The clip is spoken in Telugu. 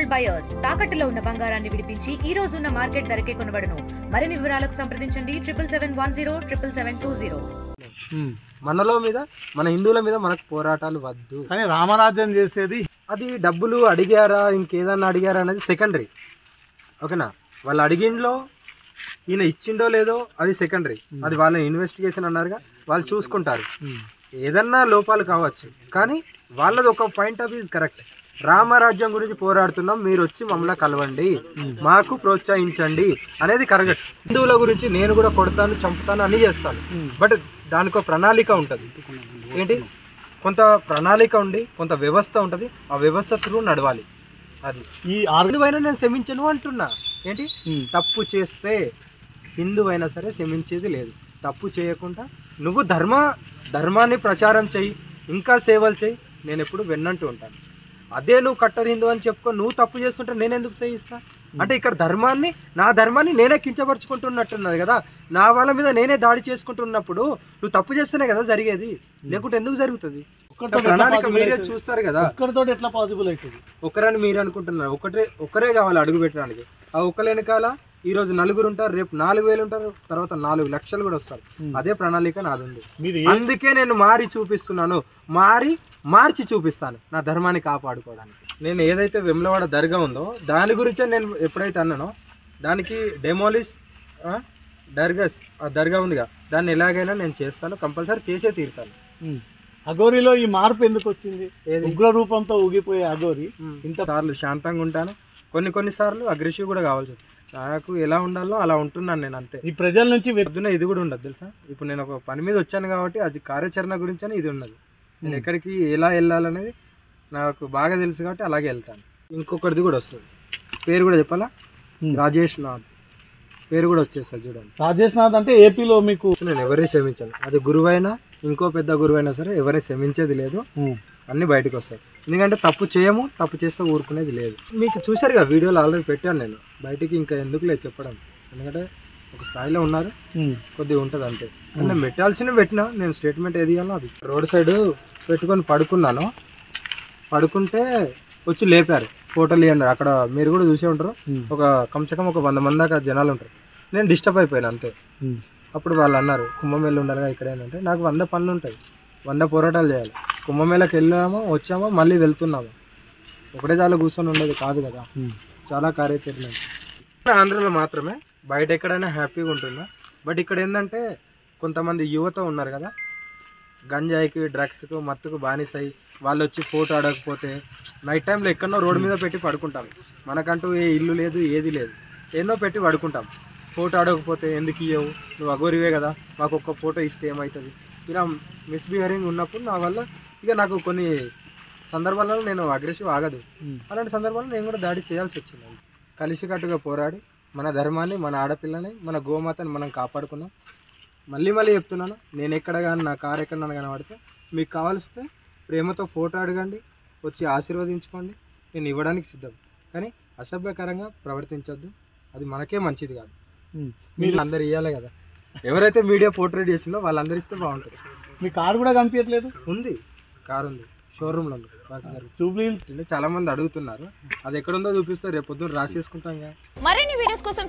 గోల్డ్ బయర్స్ తాకట్టులో ఉన్న బంగారాన్ని విడిపించి ఈ రోజు ఉన్న మార్కెట్ ధరకే కొనబడును. మరిన్ని వివరాలకు సంప్రదించండి 77107720. మనలో మీద మన హిందువుల మీద మనకు పోరాటాలు వద్దు, కానీ రామరాజ్యం చేసేది అది డబ్బులు అడిగారా ఇంకేదన్నా అడిగారా అనేది సెకండరీ. ఓకేనా, వాళ్ళు అడిగిండ్లో ఈయన ఇచ్చిండో లేదో అది సెకండరీ. అది వాళ్ళ ఇన్వెస్టిగేషన్ అన్నారుగా, వాళ్ళు చూసుకుంటారు. ఏదన్నా లోపాలు కావచ్చు, కానీ వాళ్ళది ఒక పాయింట్ ఆఫ్ వ్యూ కరెక్ట్. రామరాజ్యం గురించి పోరాడుతున్నాం, మీరు వచ్చి మమ్మల్ని కలవండి, మాకు ప్రోత్సహించండి అనేది కరెక్ట్. హిందువుల గురించి నేను కూడా కొడతాను, చంపుతాను, అన్నీ చేస్తాను. బట్ దానికి ఒక ప్రణాళిక ఉంటుంది. ఏంటి, కొంత ప్రణాళిక ఉండి కొంత వ్యవస్థ ఉంటుంది, ఆ వ్యవస్థ త్రూ నడవాలి. అది ఈ హిందువైనా నేను క్షమించను అంటున్నా. ఏంటి, తప్పు చేస్తే హిందువైనా సరే క్షమించేది లేదు. తప్పు చేయకుండా నువ్వు ధర్మాన్ని ప్రచారం చెయ్యి, ఇంకా సేవలు చెయ్యి, నేను ఎప్పుడు వెన్నంటూ ఉంటాను. అదే నువ్వు కట్టర్ హిందూ అని చెప్పుకో, నువ్వు తప్పు చేస్తుంటే నేను ఎందుకు సహిస్తా? అంటే ఇక్కడ నా ధర్మాన్ని నేనే కించపరుచుకుంటున్నట్టున్నది కదా. నా వాళ్ళ మీద నేనే దాడి చేసుకుంటున్నప్పుడు నువ్వు తప్పు చేస్తేనే కదా జరిగేది, లేకుంటే ఎందుకు జరుగుతుంది? ప్రణాళిక మీరే చూస్తారు కదా. ఒక్కరితో ఎట్లా పాసిబుల్ అవుతుంది? ఒకరని మీరు అనుకుంటున్నారు, ఒకరే కావాలి అడుగు పెట్టడానికి. ఆ ఒక్కరి వెనకాల ఈరోజు 4 ఉంటారు, రేపు 4000 ఉంటారు, తర్వాత 4 లక్షలు కూడా వస్తారు. అదే ప్రణాళిక నాది ఉంది. అందుకే నేను చూపిస్తున్నాను, మార్చి చూపిస్తాను నా ధర్మాన్ని కాపాడుకోవడానికి. నేను ఏదైతే వెమ్లవాడ దర్గా ఉందో దాని గురించే నేను ఎప్పుడైతే అన్నానో, దానికి డెమోలిష్ దర్గాస్ ఆ దర్గా ఉందిగా, దాన్ని ఎలాగైనా నేను చేస్తాను, కంపల్సరీ చేసే తీరుతాను. అఘోరిలో ఈ మార్పు ఎందుకు వచ్చింది? ఉగ్ర రూపంతో ఊగిపోయే అఘోరి ఇంత సార్లు శాంతంగా ఉంటాను, కొన్ని సార్లు అగ్రెసివ్ కూడా కావాల్సి వస్తుంది. నాకు ఎలా ఉండాలో అలా ఉంటున్నాను నేను, అంతే. ఈ ప్రజల నుంచి పొద్దున ఇది కూడా ఉండదు తెలుసా. ఇప్పుడు నేను ఒక పని మీద వచ్చాను కాబట్టి అది కార్యాచరణ గురించి అని ఇది ఉన్నది. నేను ఎక్కడికి ఎలా వెళ్ళాలనేది నాకు బాగా తెలుసు కాబట్టి అలాగే వెళ్తాను. ఇంకొకటిది కూడా వస్తుంది, పేరు కూడా చెప్పాలా, రాజేష్ నాథ్ పేరు కూడా వచ్చేస్తుంది చూడండి. రాజేష్ నాథ్ అంటే ఏపీలో మీకు నేను ఎవరిని క్షమించాను, అది గురువైనా ఇంకో పెద్ద గురువైనా సరే ఎవరిని క్షమించేది లేదు, అన్నీ బయటకు వస్తాయి. ఎందుకంటే తప్పు చేయము, తప్పు చేస్తే ఊరుకునేది లేదు. మీకు చూసారుగా వీడియోలు ఆల్రెడీ పెట్టాను నేను, బయటికి ఇంకా ఎందుకు లేదు చెప్పడం. ఎందుకంటే ఒక స్థాయిలో ఉన్నారు, కొద్దిగా ఉంటుంది అంతే. నేను పెట్టాల్సినవి పెట్టినా, నేను స్టేట్మెంట్ ఏది ఇవ్వాలో అది. రోడ్ సైడ్ పెట్టుకొని పడుకున్నాను, పడుకుంటే వచ్చి లేపారు, ఫోటోలు ఇవ్వండి. అక్కడ మీరు కూడా చూసే ఉంటారు, ఒక కమ్సకం ఒక 100 మంది దాకా జనాలు ఉంటారు. నేను డిస్టర్బ్ అయిపోయాను అంతే. అప్పుడు వాళ్ళు అన్నారు కుంభమేళ ఉండాలిగా ఇక్కడ ఏంటంటే, నాకు 100 పనులు ఉంటాయి, 100 పోరాటాలు చేయాలి. కుంభమేళకి వెళ్ళామో వచ్చామో మళ్ళీ వెళ్తున్నాము, ఒకటే చాలా కూర్చొని ఉండేది కాదు కదా, చాలా కార్యాచరణ. ఆంధ్రలో మాత్రమే, బయట ఎక్కడైనా హ్యాపీగా ఉంటున్నా. బట్ ఇక్కడ ఏంటంటే కొంతమంది యువత ఉన్నారు కదా, గంజాయికి డ్రగ్స్కు మత్తుకు బానిసై వాళ్ళు వచ్చి ఫోటో అడగకపోతే నైట్ టైంలో ఎక్కడో రోడ్డు మీద పెట్టి పడుకుంటాం. మనకంటూ ఏ ఇల్లు లేదు, ఏది లేదు, ఎన్నో పెట్టి పడుకుంటాం. ఫోటో అడగకపోతే ఎందుకు ఇవ్వవు, నువ్వు అఘోరివే కదా, మాకు ఒక్క ఫోటో ఇస్తే ఏమవుతుంది? ఇలా మిస్బిహేవింగ్ ఉన్నప్పుడు నా వల్ల ఇక నాకు కొన్ని సందర్భాలలో నేను అగ్రెసివ్ ఆగదు. అలాంటి సందర్భాల్లో నేను కూడా దాడి చేయాల్సి వచ్చింది. కలిసికట్టుగా పోరాడి మన ధర్మాన్ని, మన ఆడపిల్లని, మన గోమాతని మనం కాపాడుకున్నాం. మళ్ళీ చెప్తున్నాను, నేను ఎక్కడ కానీ నా కారు ఎక్కడ కనబడితే మీకు కావాల్స్తే ప్రేమతో ఫోటో అడగండి, వచ్చి ఆశీర్వదించుకోండి, నేను ఇవ్వడానికి సిద్ధం. కానీ అసభ్యకరంగా ప్రవర్తించొద్దు, అది మనకే మంచిది కాదు. మీరు అందరు ఇవ్వాలి కదా, ఎవరైతే మీడియా పోర్ట్రేట్ చేసిందో వాళ్ళందరూ ఇస్తే బాగుంటుంది. మీ కారు కూడా కనిపించట్లేదు? ఉంది, కారు ఉంది, షోరూమ్లో ఉంది. చాలా మంది అడుగుతున్నారు, అది ఎక్కడుందో చూపిస్తే రేపు పొద్దున్న రాసేసుకుంటాం. మరిన్ని వీడియోస్ కోసం